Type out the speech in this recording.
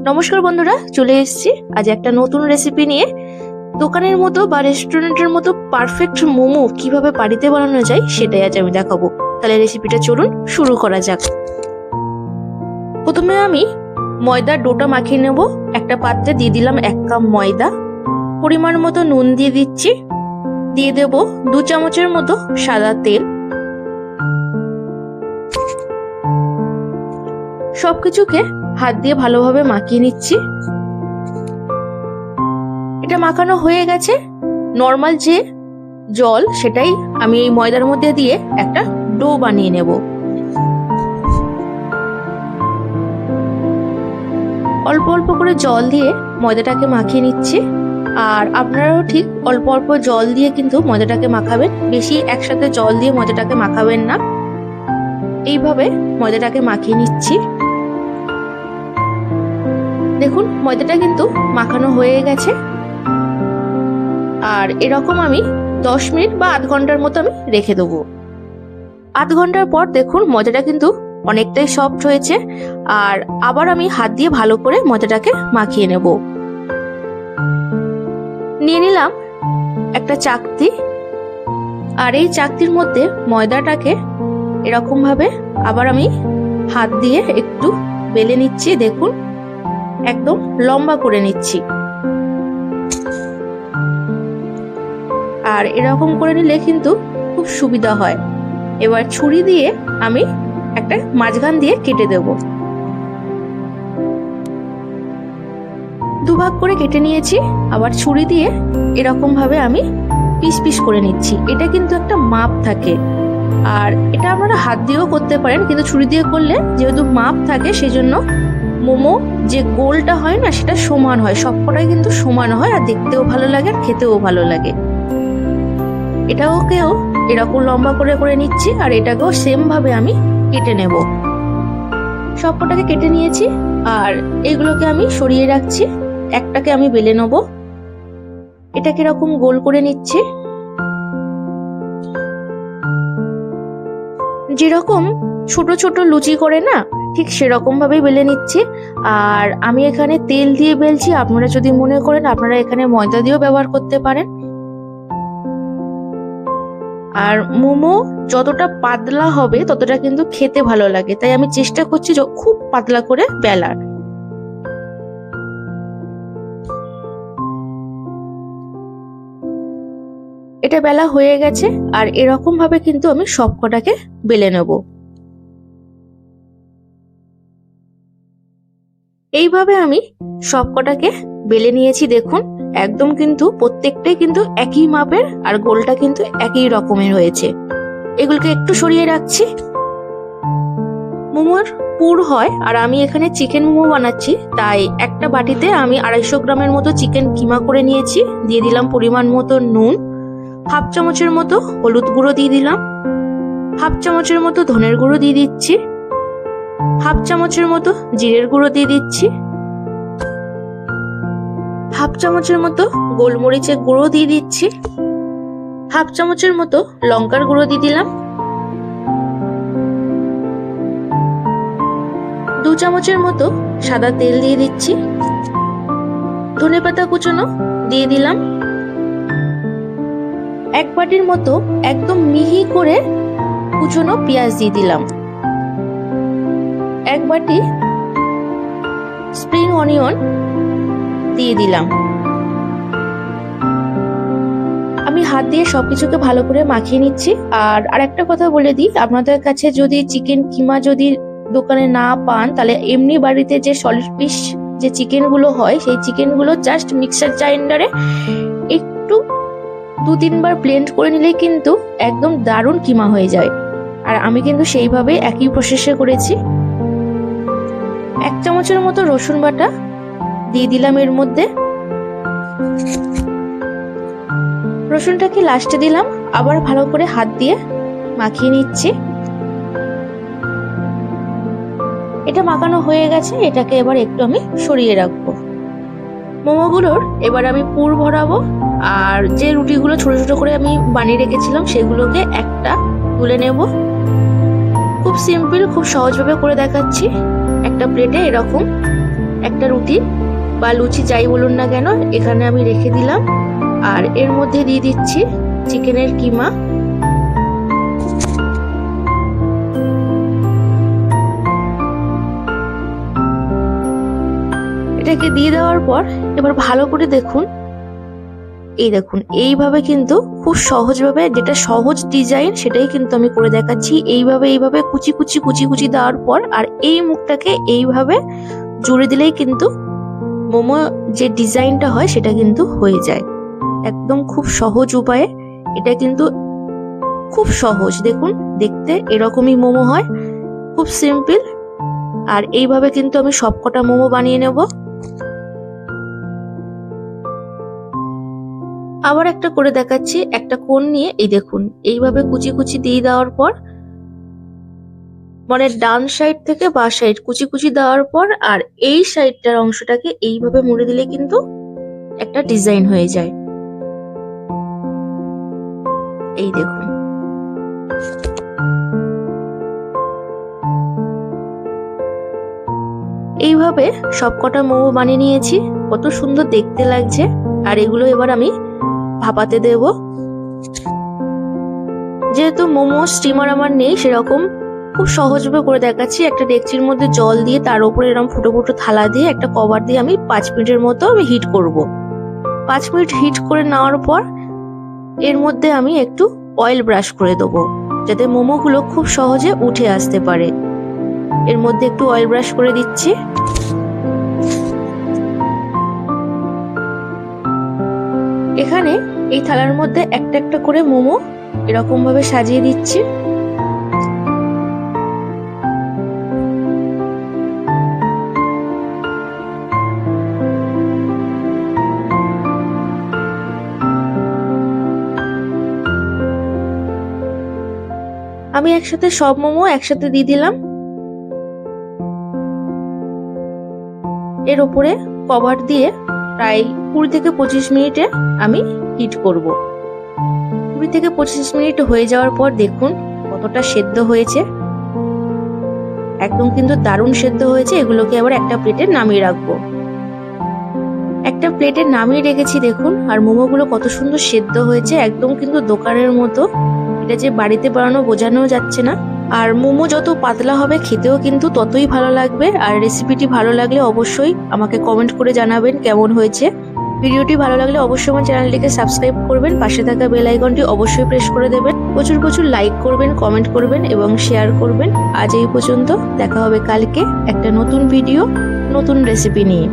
নমস্কার বন্ধুরা, চলে এসেছি আজ একটা নতুন রেসিপি নিয়ে। দোকানের মতো বা রেস্টুরেন্টের মতো পারফেক্ট মোমো কিভাবে বাড়িতে বানানো যায় সেটাই আজ আমি দেখাবো। তাহলে রেসিপিটা চলুন শুরু করা যাক। প্রথমে আমি ময়দার ডোটা মাখিয়ে নেব। একটা পাত্রে দিয়ে দিলাম 1 কাপ ময়দা, পরিমাণ মতো নুন দিয়ে দিচ্ছি, দিয়ে দেব 2 চামচের মতো সাদা তেল। সবকিছুকে হাত দিয়ে ভালোভাবে মাখিয়ে নিচ্ছি। এটা মাখানো হয়ে গেছে। নর্মাল যে জল সেটাই আমি এই ময়দার মধ্যে দিয়ে একটা ডো বানিয়ে নেব। অল্প অল্প করে জল দিয়ে ময়দাটাকে মাখিয়ে নিচ্ছি। আর আপনারাও ঠিক অল্প অল্প জল দিয়ে কিন্তু ময়দাটাকে মাখাবেন, বেশি একসাথে জল দিয়ে ময়দাটাকে মাখাবেন না। এইভাবে ময়দাটাকে মাখিয়ে নিচ্ছি। দেখুন ময়দাটা কিন্তু মাখানো হয়ে গেছে। আর এরকম আমি 10 মিনিট বা আধ ঘন্টার মতো আমি রেখে দেবো। আধ ঘন্টার পর দেখুন ময়দাটা কিন্তু অনেকটাই সফট হয়েছে। আর আবার আমি হাত দিয়ে ভালো করে ময়দাটাকে মাখিয়ে নেব। নিয়ে নিলাম একটা চাকতি। আর এই চাকতির মধ্যে ময়দাটাকে এরকম ভাবে আবার আমি হাত দিয়ে একটু বেলে নিচ্ছি। দেখুন একদম লম্বা করে নিচ্ছি। আর এরকম করে নিলে কিন্তু খুব সুবিধা হয়। এবার ছুরি দিয়ে আমি একটা মাঝখান দিয়ে কেটে দেব। দুভাগ করে কেটে নিয়েছি। আবার ছুরি দিয়ে এরকম ভাবে আমি পিস পিস করে নিচ্ছি। এটা কিন্তু একটা মাপ থাকে। আর এটা আপনারা হাত দিয়েও করতে পারেন, কিন্তু ছুরি দিয়ে করলে যেহেতু মাপ থাকে সেজন্য মোমো যে গোলটা হয় না সেটা সমান হয়, সবকটাই কিন্তু সমান হয়। আর দেখতেও ভালো লাগে আর খেতেও ভালো লাগে। এটাকেও এরকম লম্বা করে করে নিচ্ছি। আর এটাকেও সেম ভাবে আমি কেটে নেব। সবকটাকে কেটে নিয়েছি। আর এগুলোকে আমি সরিয়ে রাখছি। একটাকে আমি বেলে নেব। এটাকে এরকম গোল করে নিচ্ছি। যেরকম ছোট ছোট লুচি করে না, ঠিক সেরকম ভাবেই বেলে নিচ্ছি। আর আমি এখানে তেল দিয়ে বেলছি। আপনারা যদি মনে করেন আপনারা এখানে ময়দা দিয়েও ব্যবহার করতে পারেন। আর মোমো যতটা পাতলা হবে ততটা কিন্তু খেতে ভালো লাগে, তাই আমি চেষ্টা করছি খুব পাতলা করে বেলার। এটা বেলা হয়ে গেছে। আর এরকম ভাবে কিন্তু আমি সবকটাকে বেলে নেব। এইভাবে আমি সবকটাকে বেলে নিয়েছি। দেখুন একদম কিন্তু প্রত্যেকটাই কিন্তু একই মাপের আর গোলটা কিন্তু একই রকমের হয়েছে। এগুলোকে একটু সরিয়ে রাখছি। মোমোর পুর হয় আর আমি এখানে চিকেন মোমো বানাচ্ছি, তাই একটা বাটিতে আমি 250 গ্রামের মতো চিকেন কিমা করে নিয়েছি। দিয়ে দিলাম পরিমাণ মতো নুন, হাফ চামচের মতো হলুদ গুঁড়ো দিয়ে দিলাম, হাফ চামচের মতো ধনের গুঁড়ো দিয়ে দিচ্ছি, হাফ চামচের মতো জিরের গুঁড়ো দিয়ে দিচ্ছি, হাফ চামচের মতো গোলমরিচের গুঁড়ো দিয়ে দিচ্ছি, হাফ চামচের মতো লঙ্কার গুঁড়ো দিয়ে দিলাম, 2 চামচের মতো সাদা তেল দিয়ে দিচ্ছি, ধনেপাতা কুচনো দিয়ে দিলাম, 1 বাটির মতো একদম মিহি করে কুচনো পেঁয়াজ দিয়ে দিলাম, 1 বাটি স্প্রিং অনিয়ন দিয়ে দিলাম। আমি হাত দিয়ে সবকিছুকে ভালো করে মাখিয়ে নিচ্ছি। আর আরেকটা কথা বলে দিই, আপনাদের কাছে যদি চিকেন কিমা যদি দোকানে না পান, তাহলে এমনি বাড়িতে যে সলিড পিস যে চিকেন গুলো হয় সেই চিকেন গুলো জাস্ট মিক্সার গ্রাইন্ডারে একটু 2-3 বার ব্লেন্ড করে নিলেই কিন্তু একদম দারুণ কিমা হয়ে যায়। আর আমি কিন্তু সেইভাবে একই প্রসেসে করেছি। 1 চামচের মতো রসুন বাটা দিয়ে দিলাম এর মধ্যে। রসুনটাকে লাস্টে দিলাম। আবার ভালো করে হাত দিয়ে মাখিয়ে নিচ্ছি। এটা মাখানো হয়ে গেছে। এটাকে এবার একটু আমি সরিয়ে রাখবো। মোমোগুলোর এবার আমি পুর ভরাবো। আর যে রুটিগুলো ছোট ছোট করে আমি বানিয়ে রেখেছিলাম সেগুলোকে একটা তুলে নেব। খুব সিম্পল, খুব সহজভাবে করে দেখাচ্ছি। একটা প্লেটে এরকম একটা রুটি বা লুচি যাই বলুন না কেন এখানে আমি রেখে দিলাম। আর এর মধ্যে দিয়ে দিচ্ছি চিকেনের কিমা। এটাকে দিয়ে দেওয়ার পর এবার ভালো করে দেখুন, এই দেখুন এইভাবে কিন্তু খুব সহজভাবে, যেটা সহজ ডিজাইন সেটাই কিন্তু আমি করে দেখাচ্ছি। এইভাবে কুচি কুচি কুচি কুচি দেওয়ার পর আর এই মুখটাকে এইভাবে জুড়ে দিলেই কিন্তু মোমো যে ডিজাইনটা হয় সেটা কিন্তু হয়ে যায়। একদম খুব সহজ উপায়ে, এটা কিন্তু খুব সহজ। দেখুন দেখতে এরকমই মোমো হয়, খুব সিম্পল। আর এইভাবে কিন্তু আমি সবকটা মোমো বানিয়ে নেব। আবার একটা করে দেখাচ্ছি, একটা কোণ নিয়ে এই দেখুন এইভাবে কুচি কুচি দিয়ে দেওয়ার পর, মানে ডান সাইড থেকে বাঁ সাইড কুচি কুচি দেওয়ার পর আর এই সাইডটার অংশটাকে এইভাবে মুড়ে দিলে কিন্তু একটা ডিজাইন হয়ে যায়। এই দেখুন এইভাবে সবকটা মোমো বানিয়ে নিয়েছি, কত সুন্দর দেখতে লাগছে। আর এগুলো এবার আমি ভাপাতে দেব। যেহেতু মোমো স্টিমার আমার নেই, সেরকম খুব সহজভাবে করে দেখাচ্ছি। একটা ডেকচির মধ্যে জল দিয়ে তার উপরে এরকম ফুটো ফুটো থালা দিয়ে একটা কভার দিয়ে আমি 5 মিনিটের মতো আমি হিট করব। 5 মিনিট হিট করে নেওয়ার পর এর মধ্যে আমি একটু অয়েল ব্রাশ করে দেবো, যাতে মোমোগুলো খুব সহজে উঠে আসতে পারে। এর মধ্যে একটু অয়েল ব্রাশ করে দিচ্ছি। এখানে এই থালার মধ্যে একটা একটা করে মোমো এরকম ভাবে সাজিয়ে দিচ্ছি। আমি একসাথে সব মোমো একসাথে দিয়ে দিলাম। এর উপরে কভার দিয়ে প্রায় 20 থেকে 25 মিনিটে আমি হিট করব। 20 থেকে 25 মিনিট হয়ে যাওয়ার পর দেখুন কতটা সেদ্ধ হয়েছে, একদম কিন্তু দারুণ সেদ্ধ হয়েছে। এগুলোকে আবার একটা প্লেটে নামিয়ে রাখবো। একটা প্লেটে নামিয়ে রেখেছি দেখুন। আর মোমোগুলো কত সুন্দর সেদ্ধ হয়েছে, একদম কিন্তু দোকানের মতো। এটা যে বাড়িতে বানানো বোঝানো যাচ্ছে না। আর মোমো যত পাতলা হবে খেতেও কিন্তু ততই ভালো লাগবে। আর রেসিপিটি ভালো লাগলে অবশ্যই আমাকে কমেন্ট করে জানাবেন কেমন হয়েছে। ভিডিওটি ভালো লাগলে অবশ্যই আমার চ্যানেলটিকে সাবস্ক্রাইব করবেন, পাশে থাকা বেল আইকনটি অবশ্যই প্রেস করে দেবেন। প্রচুর প্রচুর লাইক করবেন, কমেন্ট করবেন এবং শেয়ার করবেন। আজ এই পর্যন্ত, দেখা হবে কালকে একটা নতুন ভিডিও, নতুন রেসিপি নিয়ে।